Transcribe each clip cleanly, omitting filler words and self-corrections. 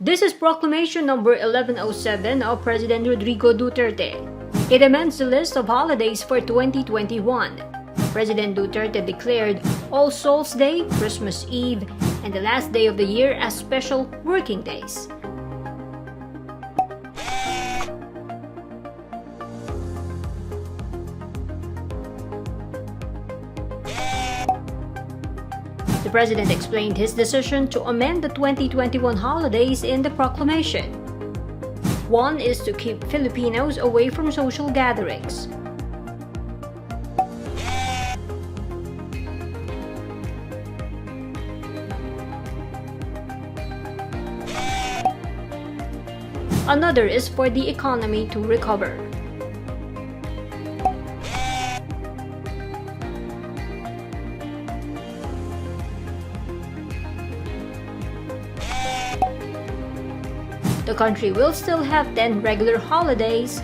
This is Proclamation number 1107 of President Rodrigo Duterte. It amends the list of holidays for 2021. President Duterte declared All Souls Day, Christmas Eve, and the last day of the year as special working days. The President explained his decision to amend the 2021 holidays in the proclamation. One is to keep Filipinos away from social gatherings. Another is for the economy to recover. The country will still have 10 regular holidays,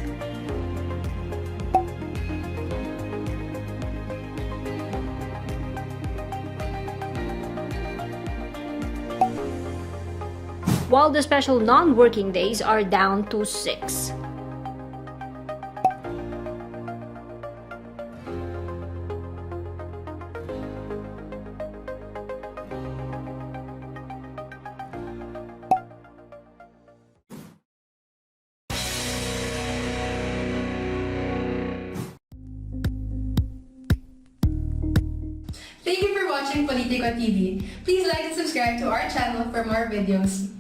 while the special non-working days are down to 6. Thank you for watching Politico TV. Please like and subscribe to our channel for more videos.